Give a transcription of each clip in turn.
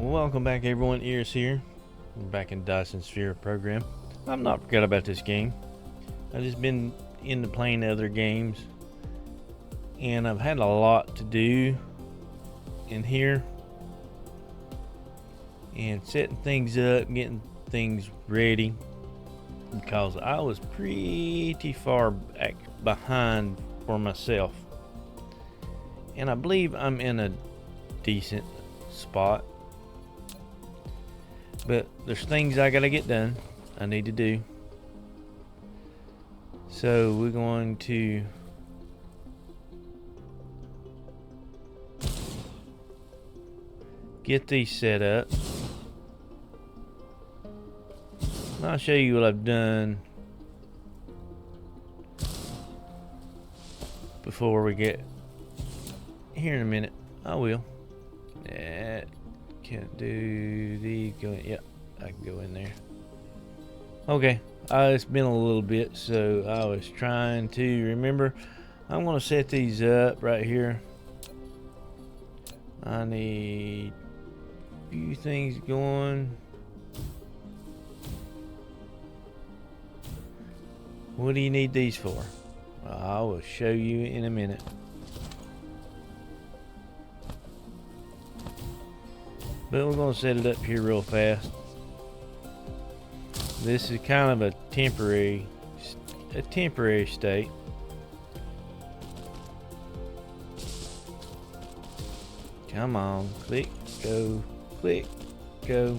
Welcome back everyone, Ears here. We're back in DysonSphereProgram. I've not forgot about this game. I've just been into playing other games, and I've had a lot to do in here, and setting things up, getting things ready, because I was pretty far back behind for myself, and I believe I'm in a decent spot. But there's things I gotta get done, I need to do. So we're going to get these set up. And I'll show you what I've done before we get here in a minute. I will. Can't do the go. Yep, I can go in there. Okay, it's been a little bit, so I was trying to remember. I'm gonna set these up right here. I need a few things going. What do you need these for? I will show you in a minute. But we're going to set it up here real fast. This is kind of a temporary state. Come on, click, go, click, go.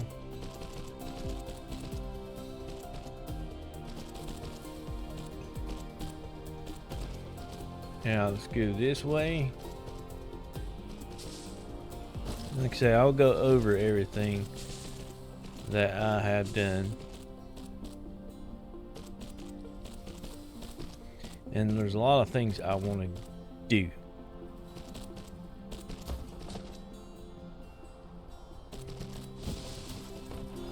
Now let's go this way. Like I say, I'll go over everything that I have done. And there's a lot of things I want to do.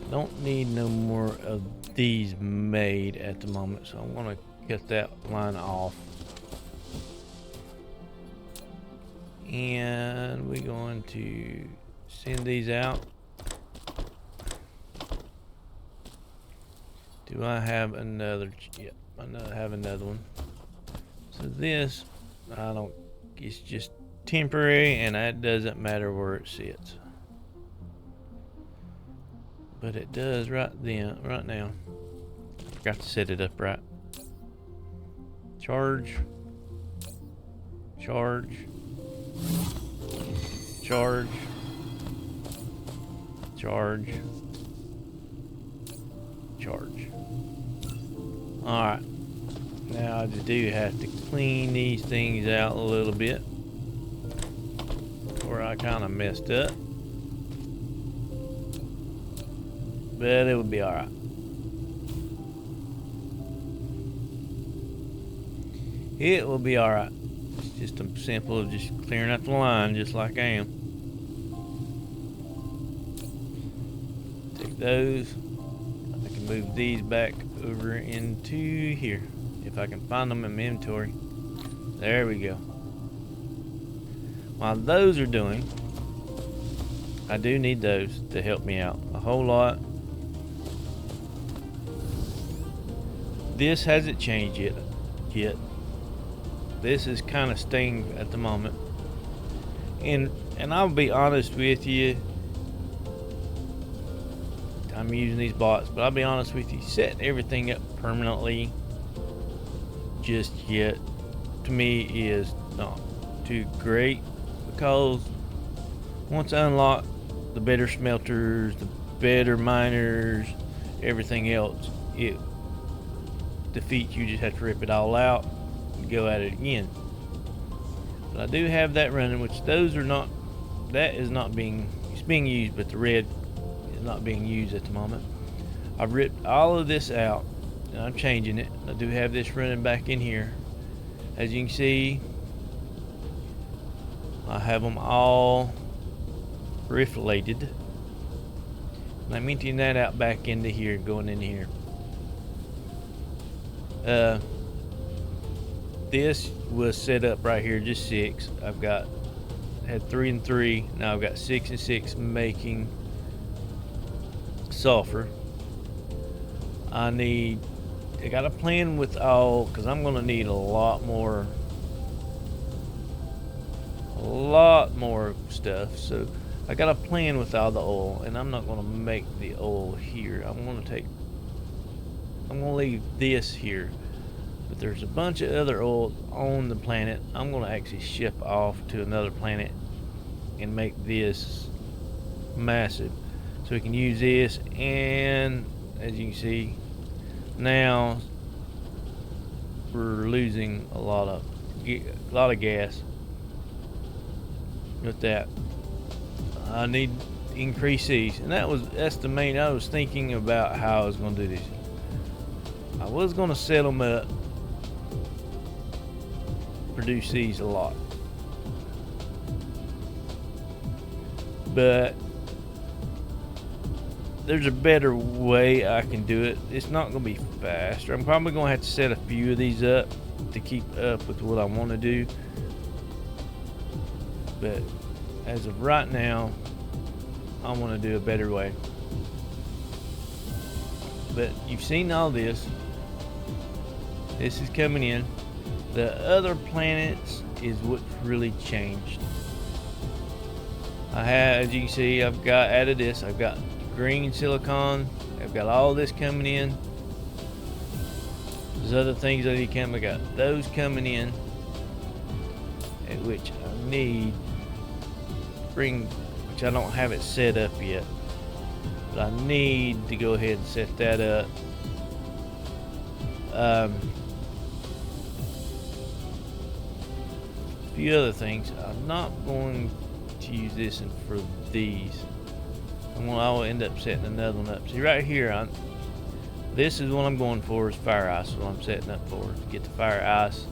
Don't need no more of these made at the moment, so I want to cut that line off. And we're going to send these out. Do I have another? Yep, I have another one. So this, I don't, it's just temporary, and that doesn't matter where it sits. But it does right now. I forgot to set it up right. Charge. Charge. Charge. Charge. Charge. Alright. Now I just do have to clean these things out a little bit, where I kind of messed up. But it would be alright. It will be alright. It's just a simple of just clearing out the line, just like I am. Take those. I can move these back over into here if I can find them in my inventory. There we go. While those are doing, I do need those to help me out a whole lot. This hasn't changed yet. This is kind of staying at the moment, and I'll be honest with you, I'm using these bots, but I'll be honest with you, setting everything up permanently just yet to me is not too great, because once I unlock the better smelters, the better miners, everything else, it defeats. You just have to rip it all out, go at it again. But I do have that running, which those are not, that is not being, it's being used, but the red is not being used at the moment. I've ripped all of this out and I'm changing it. I do have this running back in here. As you can see, I have them all reflated, and I'm emptying that out back into here, going in here. This was set up right here, just 6. I've got, had 3 and 3. Now I've got 6 and 6 making sulfur. I got a plan with all, because I'm going to need a lot more stuff. So I got a plan with all the oil, and I'm not going to make the oil here. I'm going to leave this here. But there's a bunch of other oil on the planet. I'm going to actually ship off to another planet and make this massive, so we can use this. And as you can see, now we're losing a lot of gas with that. I need to increase these, and that's the main. I was thinking about how I was going to do this. I was going to set them up, produce these a lot, but there's a better way I can do it. It's not going to be faster. I'm probably going to have to set a few of these up to keep up with what I want to do, but as of right now, I want to do a better way. But you've seen all this. This is coming in. The other planets is what's really changed. As you can see, I've got added this. I've got green silicon. I've got all this coming in. There's other things that come. I got those coming in, at which I need which I don't have it set up yet, but I need to go ahead and set that up. A few other things. I'm not going to use this for these. I will end up setting another one up. See right here, this is what I'm going for, is fire ice. What I'm setting up for, to get the fire ice.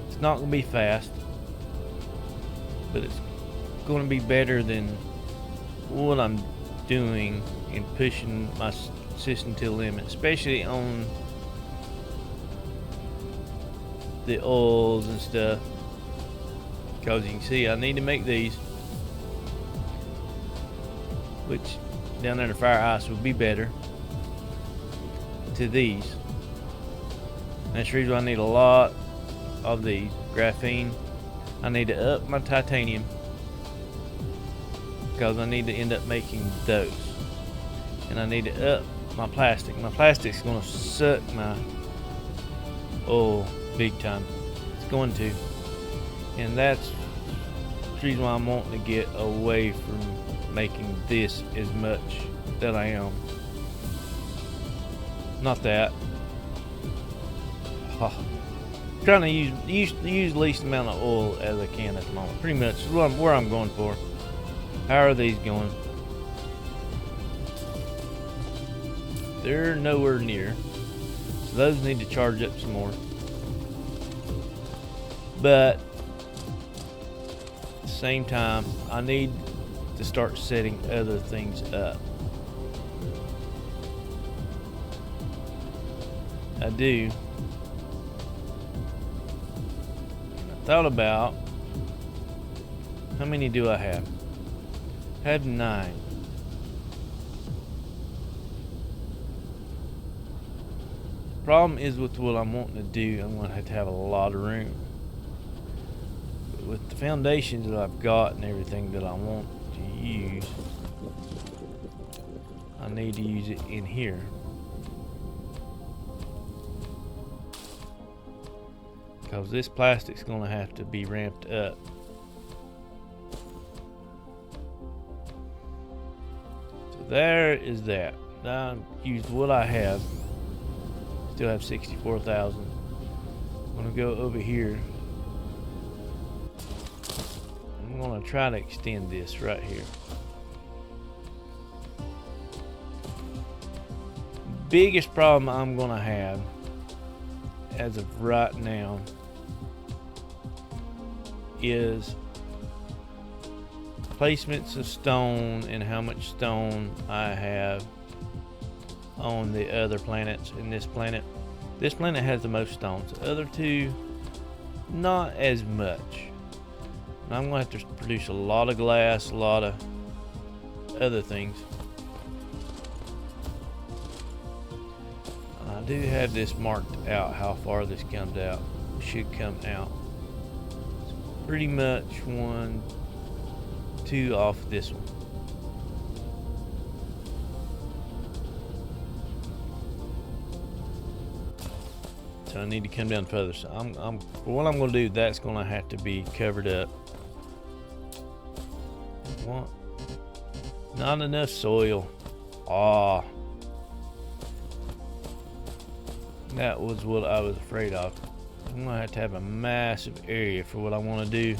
It's not going to be fast, but it's going to be better than what I'm doing and pushing my system to the limit, especially on the oils and stuff, because you can see I need to make these, which down there the fire ice would be better to these. That's the reason I need a lot of these. Graphene, I need to up my titanium, because I need to end up making those, and I need to up my plastic. My plastic's going to suck my oil big time. It's going to, and that's the reason why I'm wanting to get away from making this as much that I am. Not that. Trying to use the least amount of oil as I can at the moment. Pretty much where I'm going for. How are these going? They're nowhere near. So those need to charge up some more. But at the same time, I need to start setting other things up. I do. I thought about, how many do I have? I have 9. Problem is, with what I'm wanting to do, I'm going to have a lot of room. But with the foundations that I've got and everything that I want to use, I need to use it in here. Because this plastic's going to have to be ramped up. So there is that. I used what I have. Still have 64,000. I'm going to go over here. I'm going to try to extend this right here. Biggest problem I'm going to have as of right now is placements of stone and how much stone I have on the other planets. In this planet has the most stones. The other two, not as much. And I'm going to have to produce a lot of glass, a lot of other things. do have this marked out, how far this comes out. It should come out. It's pretty much 1, 2 off this one. So I need to come down further. So for what I'm going to do, that's going to have to be covered up. What? Not enough soil. Ah, that was what I was afraid of. I'm going to have a massive area for what I want to do.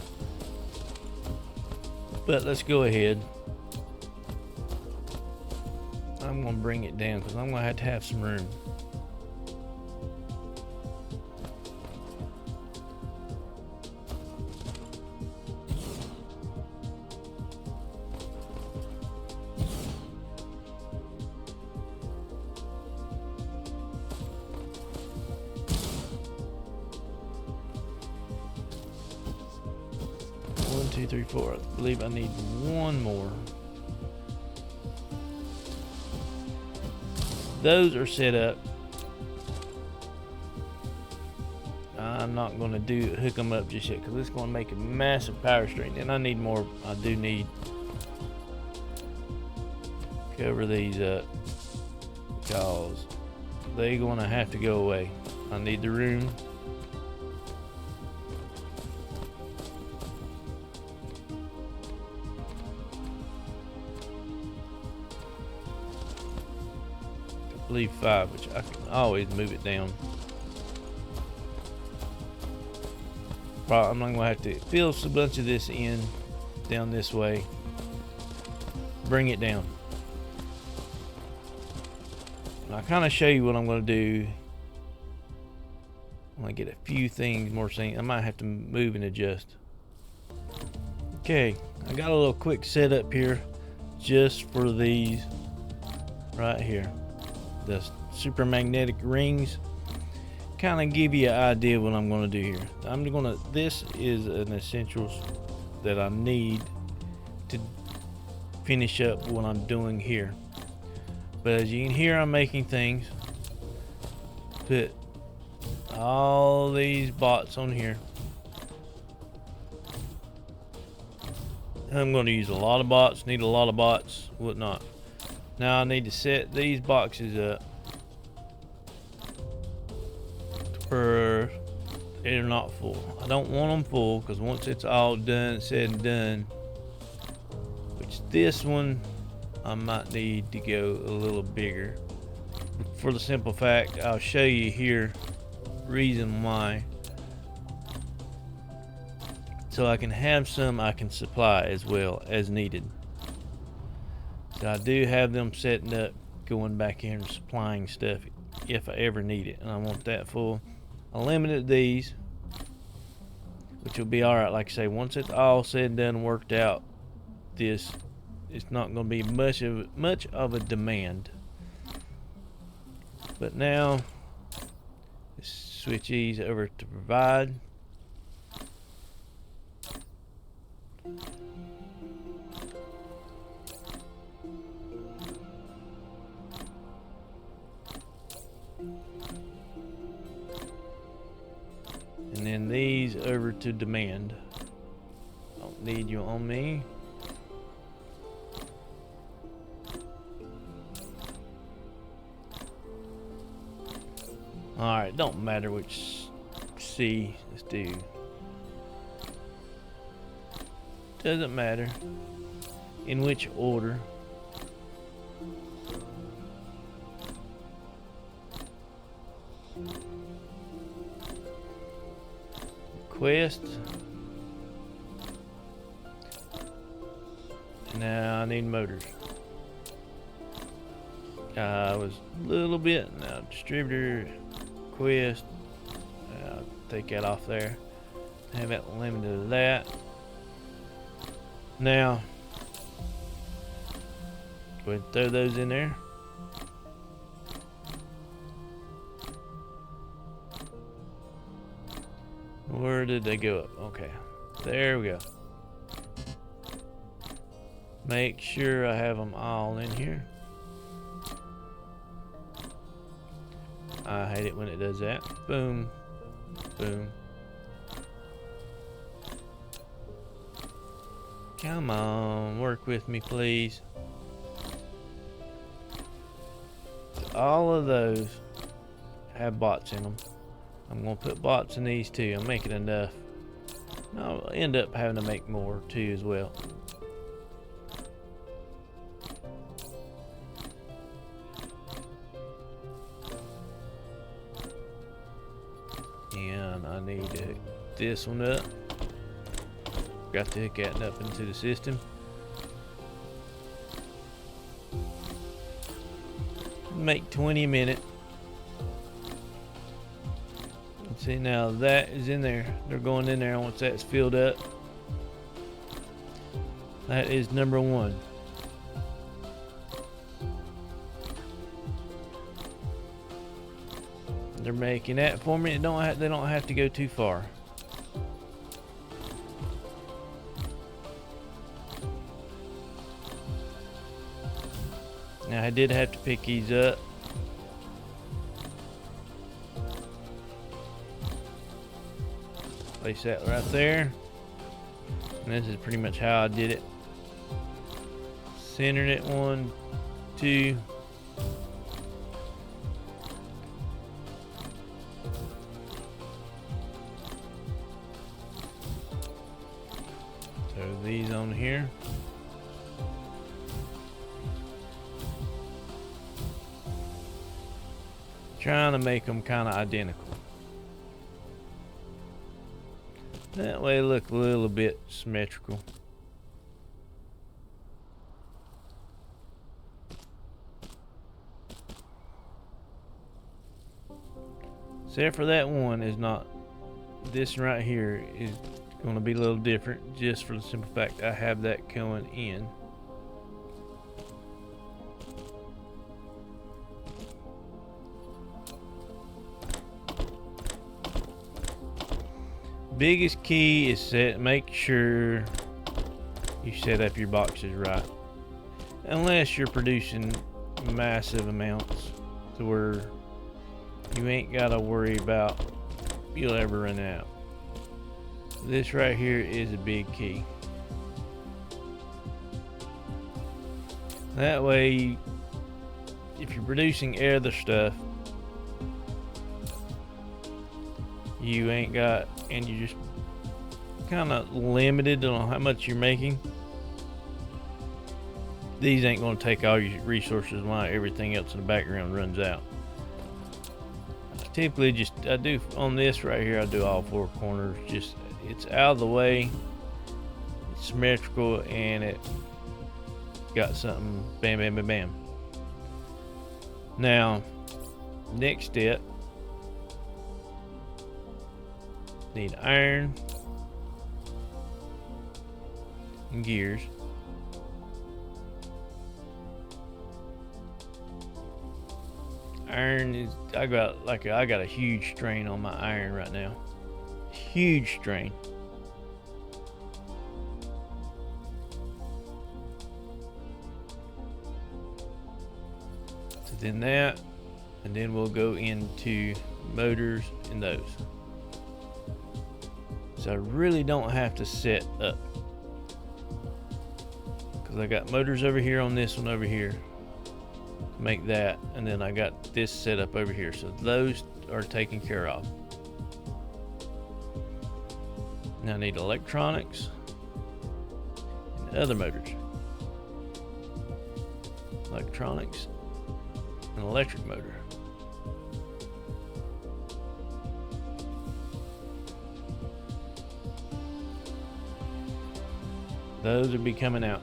But let's go ahead. I'm going to bring it down because I'm going to have some room. One, two, three, four. I believe I need one more. Those are set up. I'm not going to hook them up just yet because it's going to make a massive power string. And I need more. I do need cover these up because they're going to have to go away. I need the room. I believe 5, which I can always move it down. Probably, I'm not going to have to fill a bunch of this in down this way. Bring it down. And I'll kind of show you what I'm going to do when I get a few things more seen. I might have to move and adjust. Okay, I got a little quick setup here just for these right here. The super magnetic rings. Kind of give you an idea of what I'm going to do here. This is an essentials that I need to finish up what I'm doing here. But as you can hear, I'm making things. Put all these bots on here. I'm going to use a lot of bots, need a lot of bots, whatnot. Now I need to set these boxes up where they're not full. I don't want them full because once it's all done, said and done, which this one I might need to go a little bigger. For the simple fact, I'll show you here reason why. So I can have some I can supply as well as needed. So I do have them setting up, going back here and supplying stuff if I ever need it. And I want that full. I limited these, which will be alright. Like I say, once it's all said and done and worked out, it's not going to be much of a demand. But now, let's switch these over to provide. And then these over to demand. Don't need you on me. Alright, don't matter which C. Let's do. Doesn't matter in which order. Quest. Now I need motors. I was a little bit. Now distributor, quest. I'll take that off there. Have that limited to that. Now, go ahead and throw those in there. Where did they go up? Okay, there we go. Make sure I have them all in here. I hate it when it does that. Boom. Boom. Come on, work with me, please. All of those have bots in them. I'm gonna put bots in these too. I'm making enough. I'll end up having to make more too as well. And I need to hook this one up. Got to hook that up into the system. Make 20 a minute. See, now that is in there. They're going in there once that's filled up. That is number 1. They're making that for me. They don't have to go too far. Now I did have to pick these up. Place that right there. And this is pretty much how I did it. Centered it 1, 2. Throw these on here. Trying to make them kind of identical. That way they look a little bit symmetrical. Except for that one is not. This one right here is going to be a little different, just for the simple fact I have that going in. Biggest key is make sure you set up your boxes right. Unless you're producing massive amounts to where you ain't gotta worry about you'll ever run out. This right here is a big key. That way, if you're producing other stuff, you ain't got, and you're just kind of limited on how much you're making. These ain't going to take all your resources while everything else in the background runs out. Typically, I do on this right here, I do all 4 corners. Just, it's out of the way, it's symmetrical, and it got something bam, bam, bam, bam. Now, next step, need iron and gears. Iron is, I got a huge strain on my iron right now. Huge strain. So then that, and then we'll go into motors and those. So I really don't have to set up, because I got motors over here on this one over here to make that, and then I got this set up over here, so those are taken care of. Now I need electronics and other motors. Electronics and electric motor. Those will be coming out.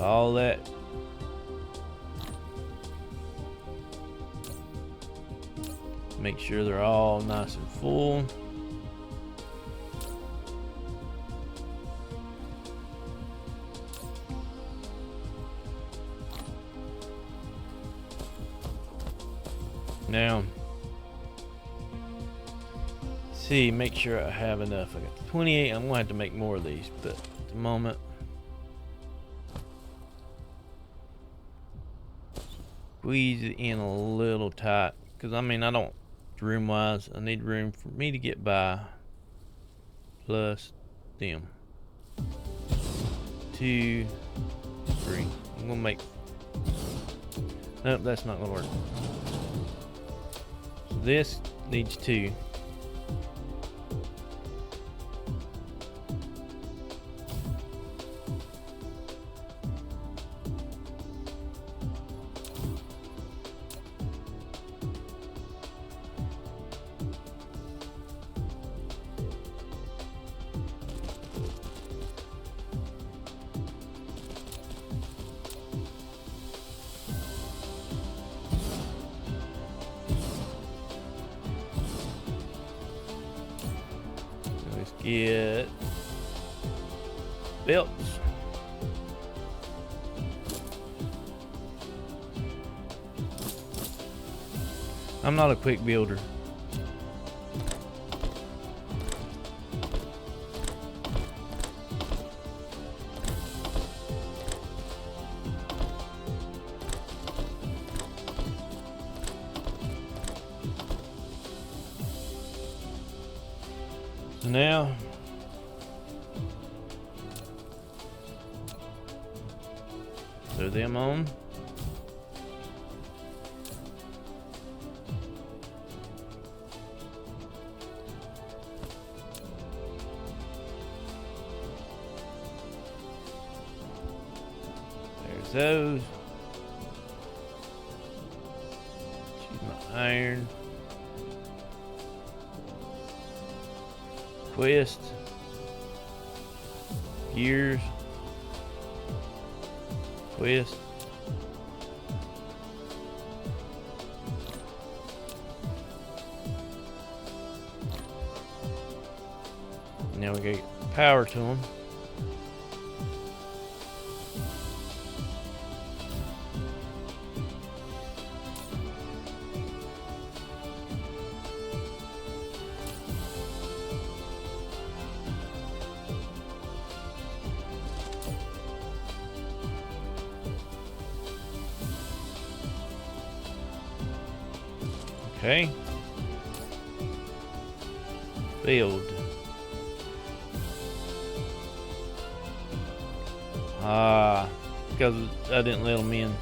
All that. Make sure they're all nice and full. Now, see, make sure I have enough. I got 28. I'm gonna have to make more of these, but at the moment, squeeze it in a little tight, because I mean, I don't, room wise, I need room for me to get by, plus them. 2, 3. I'm gonna make, nope, that's not gonna work. So this needs 2. Get belts. I'm not a quick builder. So now throw them on. There's those. Choose my iron. Twist. Gears. Twist. Now we get power to them. Okay. Build. Because I didn't let them in.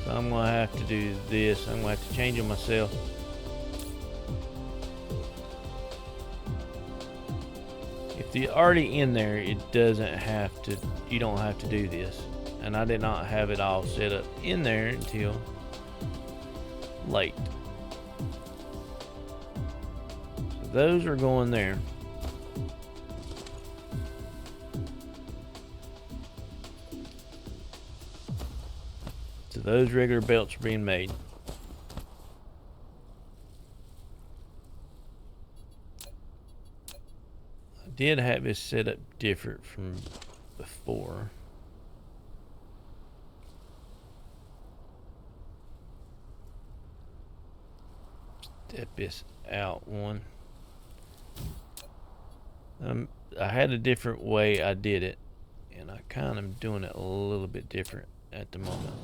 So I'm going to have to do this. I'm going to have to change them myself. If they're already in there, it doesn't have to, you don't have to do this. And I did not have it all set up in there until late. So those are going there. So those regular belts are being made. I did have this set up different from before. Step this out one. I had a different way I did it, and I kind of doing it a little bit different at the moment.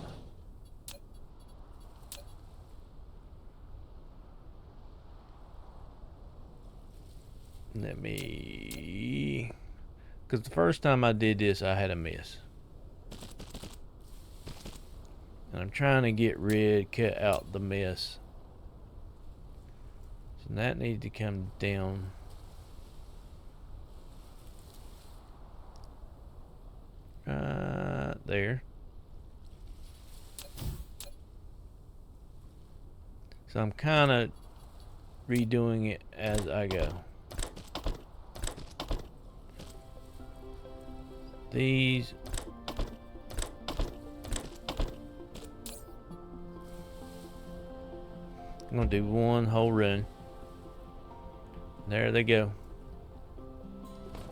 Let me, because the first time I did this, I had a mess. And I'm trying to cut out the mess. So that needs to come down. Right there. So I'm kind of redoing it as I go. These I'm gonna do one whole run. There they go.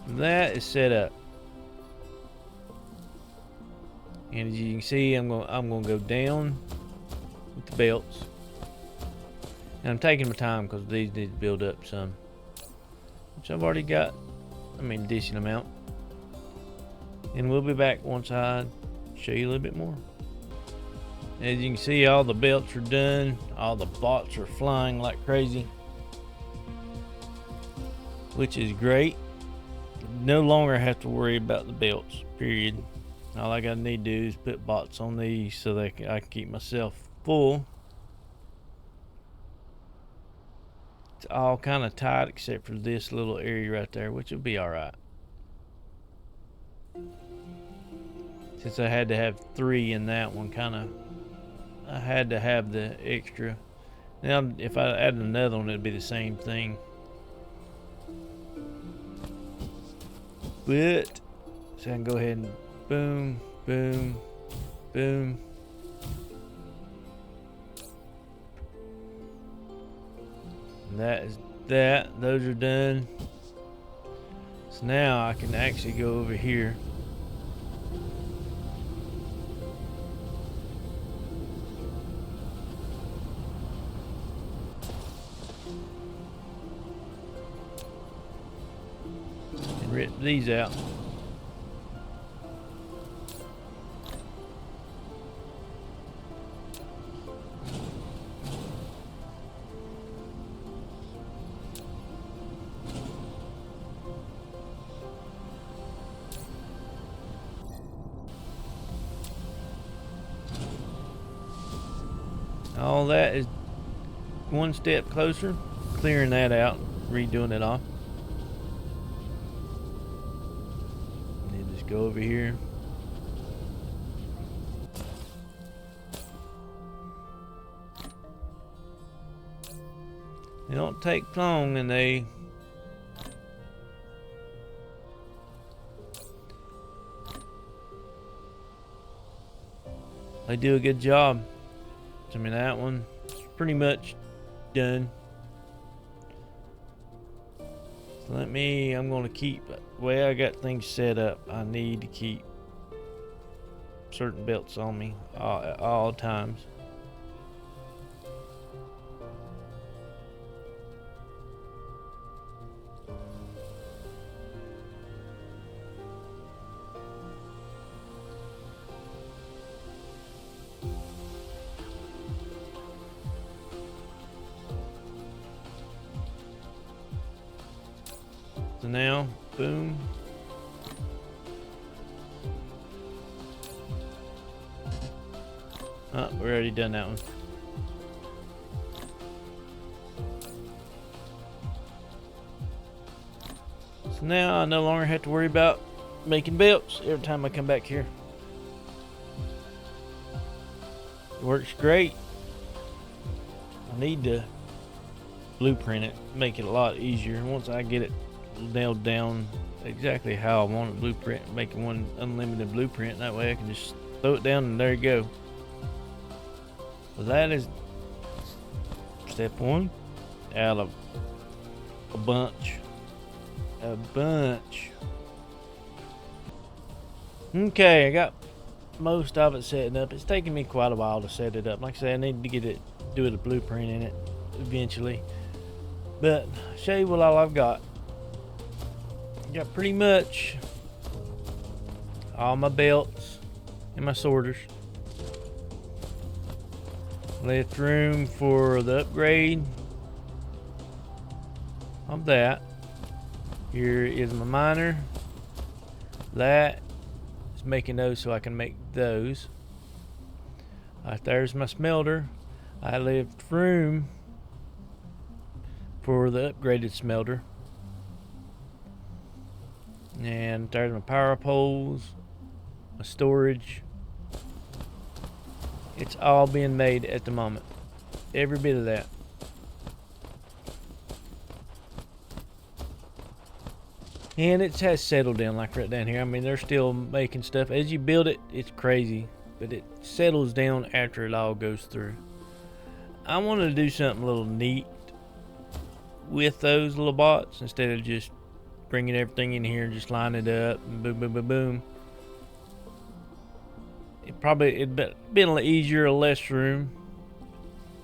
That is set up. And as you can see, I'm gonna go down with the belts. And I'm taking my time because these need to build up some, which I've already got, I mean, a decent amount. And we'll be back once I show you a little bit more. As you can see, all the belts are done. All the bots are flying like crazy, which is great. No longer have to worry about the belts, period. All I gotta need to do is put bots on these so that I can keep myself full. It's all kind of tight except for this little area right there, which will be alright. Since I had to have 3 in that one, I had to have the extra. Now, if I add another one, it'd be the same thing. But, so I can go ahead and boom, boom, boom. And that is that. Those are done. So now I can actually go over here. Rip these out. All that is one step closer, clearing that out, redoing it all. Go over here. They don't take long, and they do a good job. I mean, that one is pretty much done. So I'm going to keep the way I got things set up. I need to keep certain belts on me at all times. So now, boom. Oh, we already done that one. So now I no longer have to worry about making belts every time I come back here. It works great. I need to blueprint it, make it a lot easier. Once I get it nailed down exactly how I want a blueprint, make one unlimited blueprint, that way I can just throw it down and there you go. So that is step 1 out of a bunch. Okay, I got most of it setting up. It's taking me quite a while to set it up. Like I said, I need to do a blueprint in it eventually, but I'll show you what all I've got. Got pretty much all my belts and my sorters. Left room for the upgrade of that. Here is my miner. That is making those so I can make those. There's my smelter. I left room for the upgraded smelter. And there's my power poles, my storage. It's all being made at the moment. Every bit of that. And it has settled down like right down here. I mean, they're still making stuff. As you build it, it's crazy. But it settles down after it all goes through. I wanted to do something a little neat with those little bots instead of just bringing everything in here and just line it up and boom, boom, boom, boom. It'd been a little easier, less room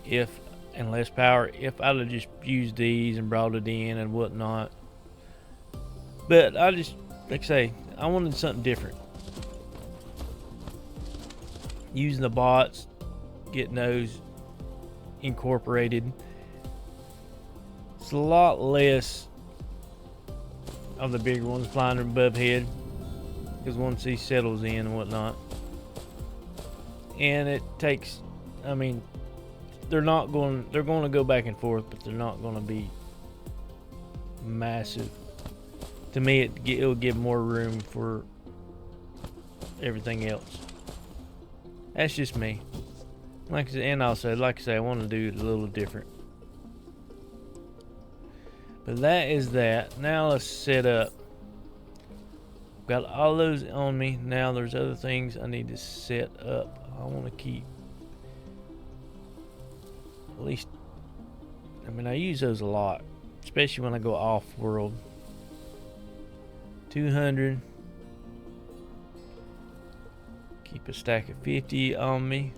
if and less power if I'd have just used these and brought it in and whatnot. But I just, like I say, I wanted something different. Using the bots, getting those incorporated. It's a lot less of the bigger ones flying above head, because once he settles in and whatnot, and it takes, I mean, they're going to go back and forth, but they're not going to be massive. To me, it'll give more room for everything else. That's just me. Like I said, and also, like I say, I want to do it a little different. But that is that. Now let's set up. Got all those on me. Now there's other things I need to set up. I want to keep at least, I mean, I use those a lot, especially when I go off-world. 200. Keep a stack of 50 on me.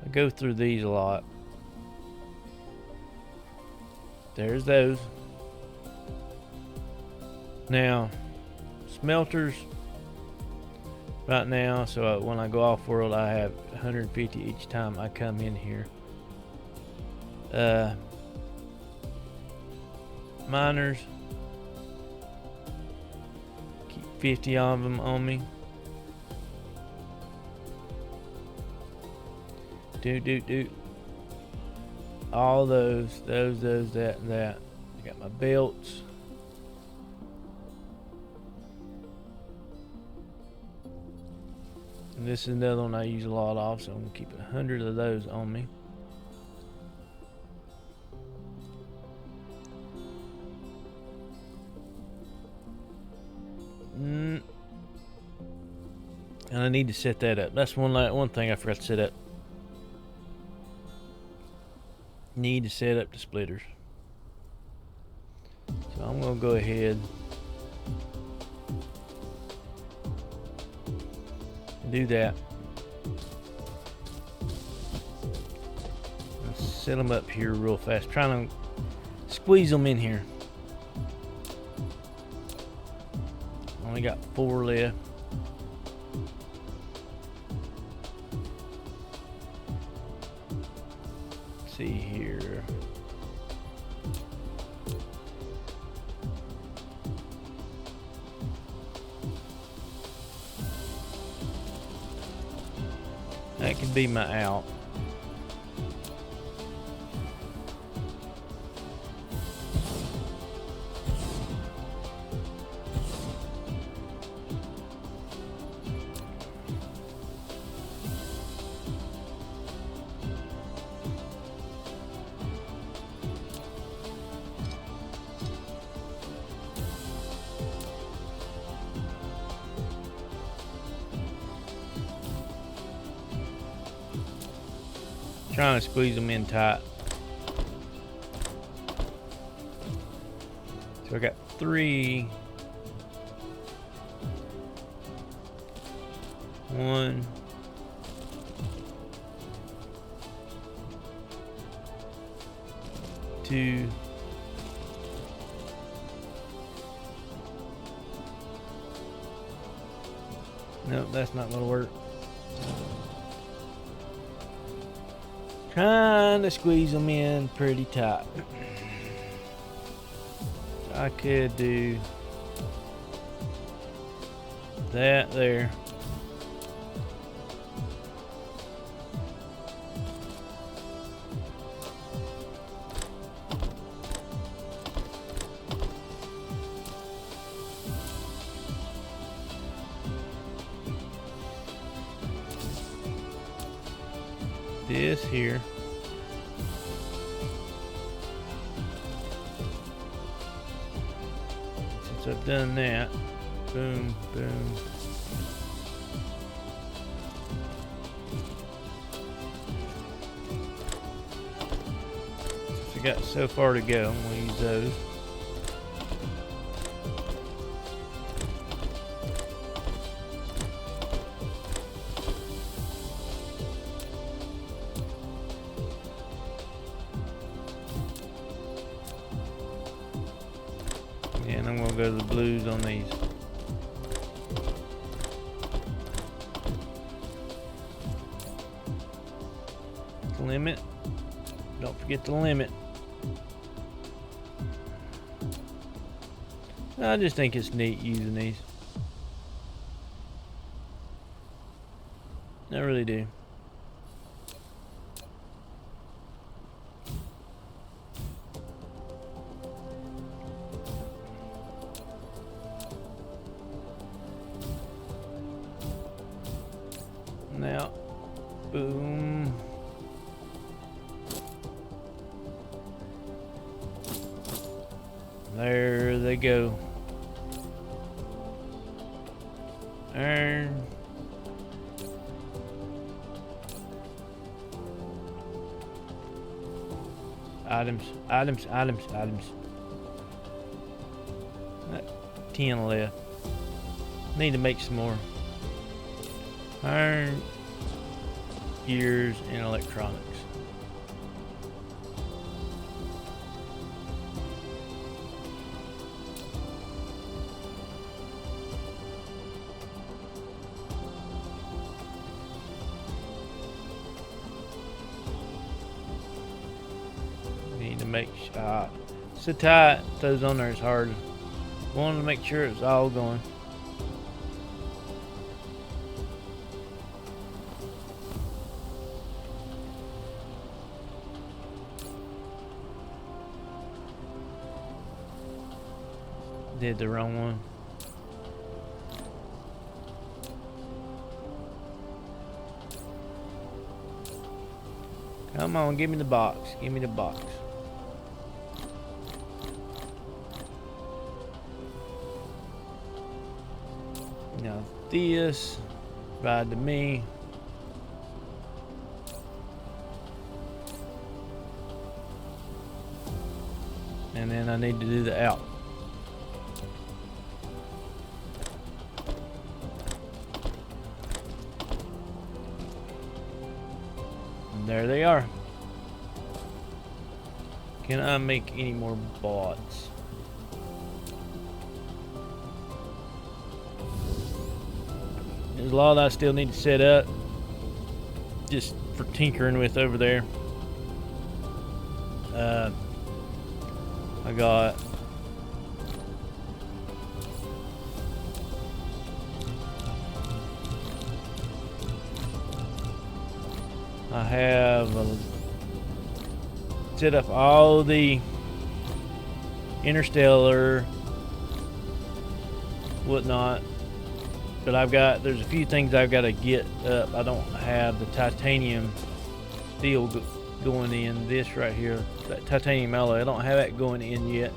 I go through these a lot. There's those. Now, smelters right now, so when I go off world, I have 150 each time I come in here. Miners, keep 50 of them on me. All those, that, and that. I got my belts. And this is another one I use a lot of, so I'm gonna keep 100 of those on me. And I need to set that up. That's one thing I forgot to set up. Need to set up the splitters. So I'm gonna go ahead and do that. Let's set them up here real fast. Trying to squeeze them in here. Only got 4 left. Let's see here. That could be my out. Trying to squeeze them in tight. So I got 3. 1. 2. Nope, that's not gonna work. Trying to squeeze them in pretty tight. I could do that there. This here. Since I've done that, boom, boom. We got so far to go. We'll use those. And I'm gonna go to the blues on these. Limit. Don't forget the limit. I just think it's neat using these. I really do. Now, boom. There they go. Earn. Items, items, items, items. 10 left. Need to make some more. Iron, gears, and electronics. Need to make so tight, those on there is hard. Wanted to make sure it's all going. Did the wrong one. Come on, give me the box. Give me the box. Now this, ride to me. And then I need to do the out. There they are. Can I make any more bots? There's a lot that I still need to set up, just for tinkering with over there. I got I have set up all the interstellar whatnot, but there's a few things I've got to get up. I don't have the titanium steel going in this right here, that titanium alloy. I don't have that going in yet,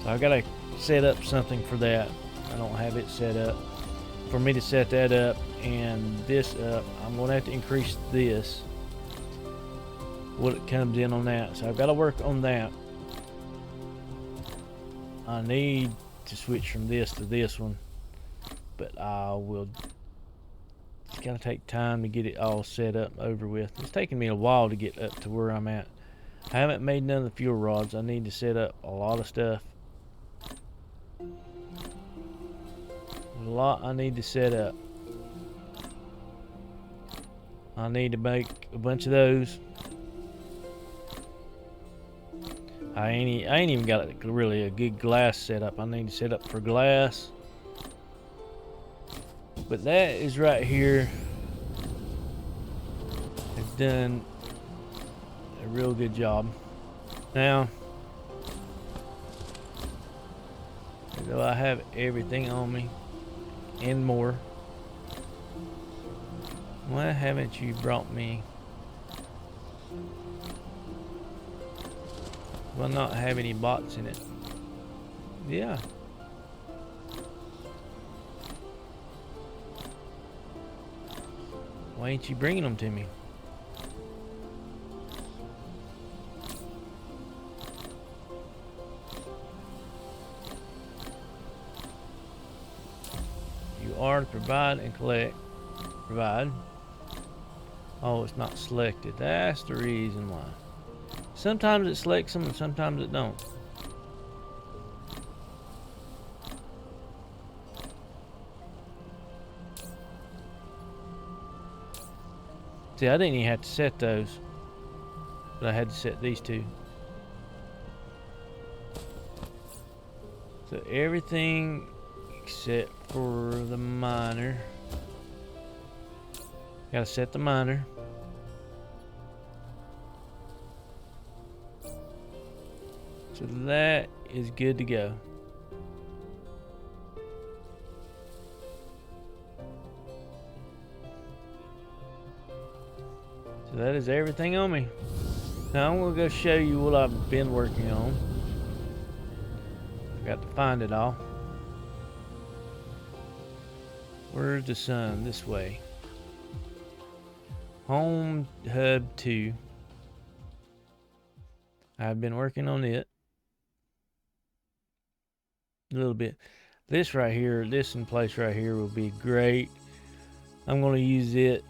so I've got to set up something for that. I don't have it set up. For me to set that up and this up, I'm going to have to increase this, what it comes in on that. So I've got to work on that. I need to switch from this to this one, but I will. It's gonna take time to get it all set up over with. It's taking me a while to get up to where I'm at. I haven't made none of the fuel rods. I need to set up a lot of stuff. A lot I need to set up. I need to make a bunch of those. I ain't even got really a good glass setup. I need to set up for glass. But that is right here. It's done a real good job. Now, though I have everything on me and more, why haven't you brought me? Will not have any bots in it. Yeah. Why ain't you bringing them to me? R to provide and collect. Provide. Oh, it's not selected. That's the reason why. Sometimes it selects them and sometimes it don't. See, I didn't even have to set those, but I had to set these two. So everything except for the miner. Gotta set the miner. So that is good to go. So that is everything on me. Now I'm gonna go show you what I've been working on. I got to find it all. Where's the sun? This way. Home Hub 2. I've been working on it a little bit. This right here, this in place right here will be great. I'm going to use it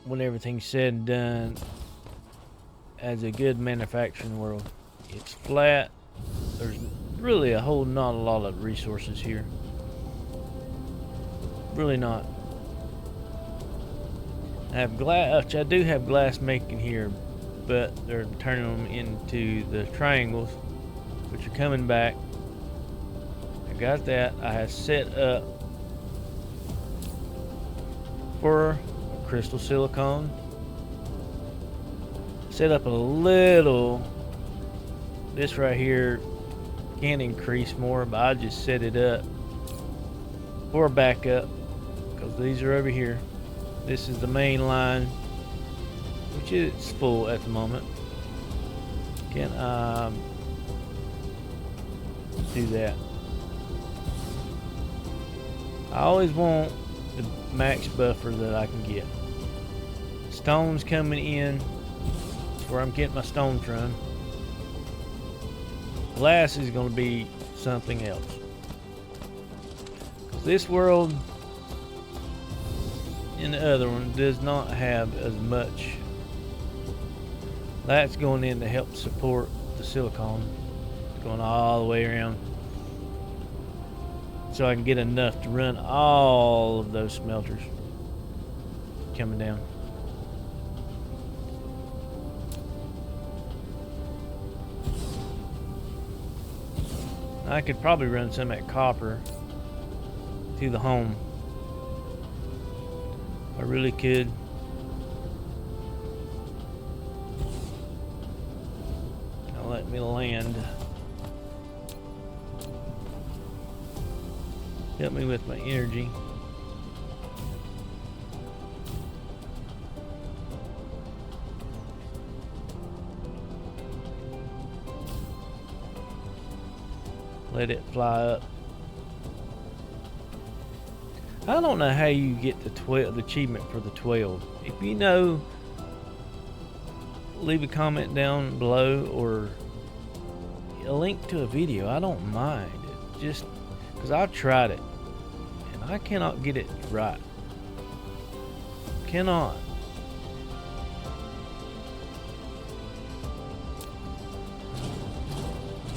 when everything's said and done as a good manufacturing world. It's flat. There's really not a lot of resources here. Really not. I have glass. I do have glass making here, but they're turning them into the triangles, which are coming back. I got that. I have set up for crystal silicone. Set up a little. This right here can increase more, but I just set it up for backup because these are over here. This is the main line, which is full at the moment. Can I do that? I always want the max buffer that I can get. Stones coming in, that's where I'm getting my stone from. Glass is going to be something else. This world and the other one does not have as much. That's going in to help support the silicone. It's going all the way around. So I can get enough to run all of those smelters coming down. I could probably run some at copper to the home. I really could. Now let me land. Help me with my energy. Let it fly up. I don't know how you get the achievement for the 12. If you know, leave a comment down below or a link to a video. I don't mind it, just because I've tried it and I cannot get it right. Cannot.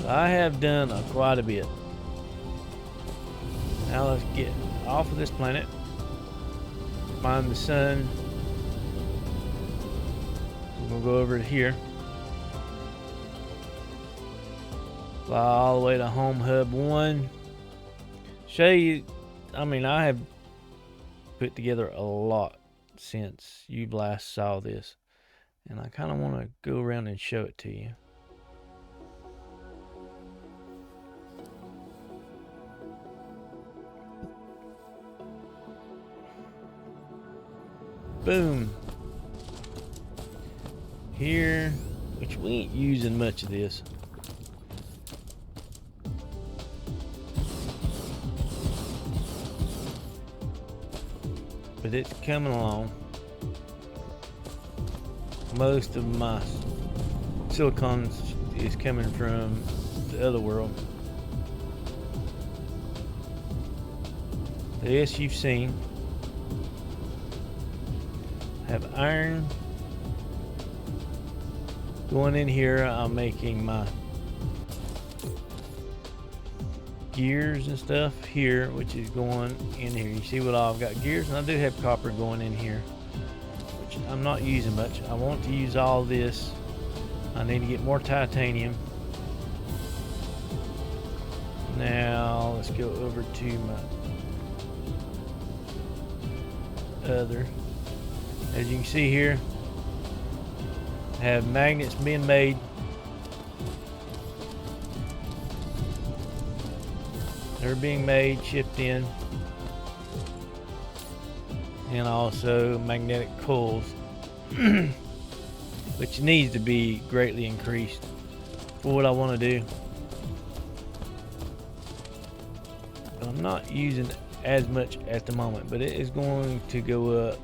I have done quite a bit. Now let's get off of this planet, find the sun. We're gonna go over to here, fly all the way to Home Hub 1. Show you, I mean, I have put together a lot since you last saw this, and I kind of want to go around and show it to you. Boom. Here, which we ain't using much of this. But it's coming along. Most of my silicon is coming from the other world. This you've seen. Have iron going in here. I'm making my gears and stuff here, which is going in here. You see what I've got gears, and I do have copper going in here, which I'm not using much. I want to use all this. I need to get more titanium. Now let's go over to my other. As you can see here, I have magnets being made. They're being made, shipped in, and also magnetic coils, which needs to be greatly increased for what I want to do. I'm not using as much at the moment, but it is going to go up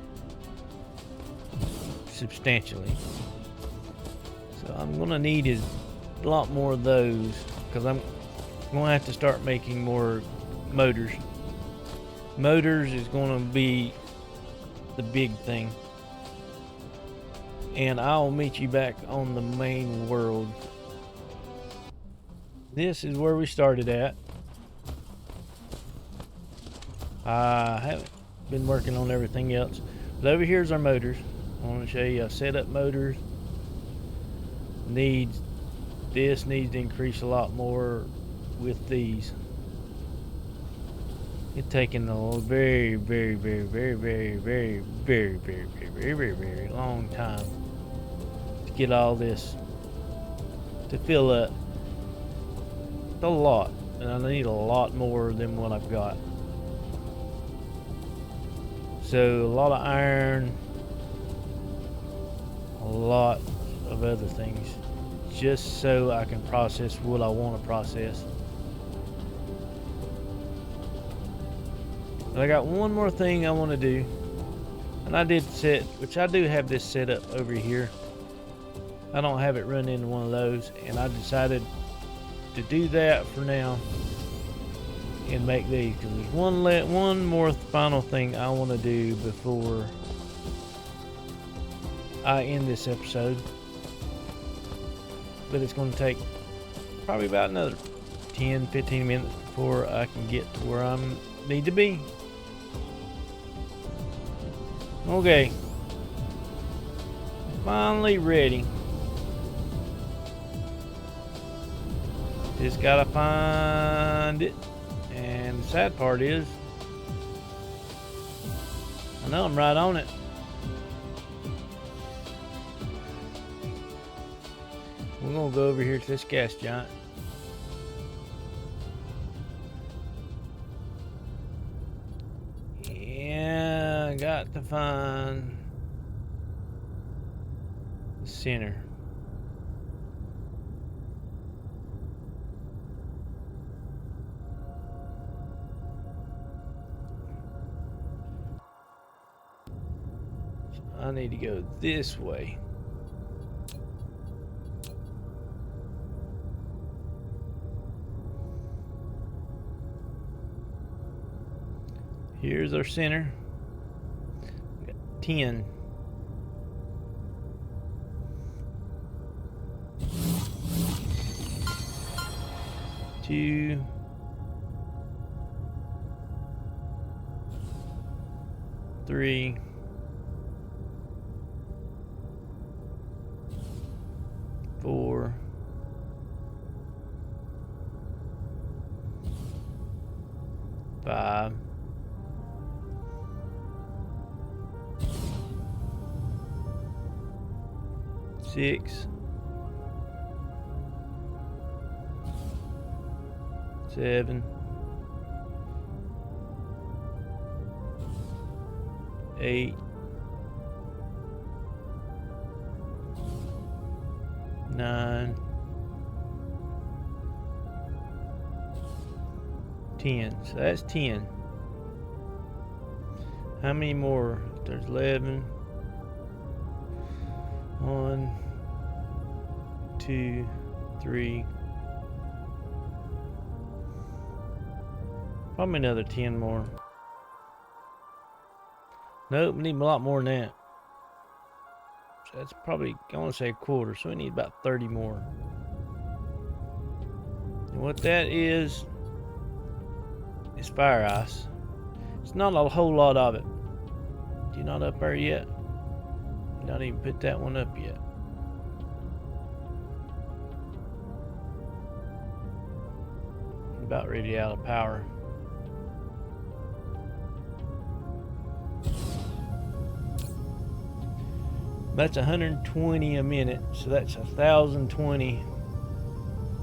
substantially. So I'm going to need a lot more of those, because I'm going to have to start making more motors. Motors is going to be the big thing. And I'll meet you back on the main world. This is where we started at. I haven't been working on everything else, but over here's our motors. I want to show you. I set up motors. This needs to increase a lot more with these. It's taking a very long time to get all this to fill up. It's a lot, and I need a lot more than what I've got. So a lot of iron, a lot of other things, just so I can process what I want to process. But I got one more thing I want to do, and I did set, which I do have this set up over here. I don't have it run into one of those, and I decided to do that for now and make these, because there's one more final thing I want to do before I end this episode, but it's going to take probably about another 10-15 minutes before I can get to where I need to be. Okay, finally ready. Just gotta find it. And the sad part is, I know I'm right on it. We're gonna go over here to this gas giant. Yeah, I got to find the center. I need to go this way. Here's our center. We got 10. Two. 3. 4. 5. 6. 7. 8. 9. 10. So that's 10. How many more? There's 11. 1, 2, 3. Probably another 10 more. Nope, we need a lot more than that. So that's probably, I want to say a quarter, so we need about 30 more. And what that is fire ice. It's not a whole lot of it. You're not up there yet. Not even put that one up yet. About ready out of power. That's 120 a minute, so that's 1,020,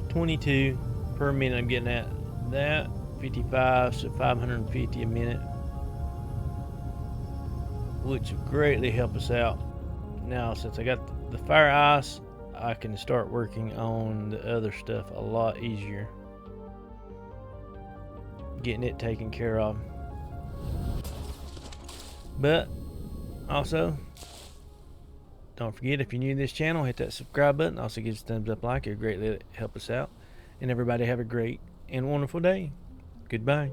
22 per minute. I'm getting at that 55, so 550 a minute, which will greatly help us out. Now, since I got the fire ice, I can start working on the other stuff a lot easier. Getting it taken care of. But also, don't forget, if you're new to this channel, hit that subscribe button. Also give us a thumbs up, like it would greatly help us out. And everybody have a great and wonderful day. Goodbye.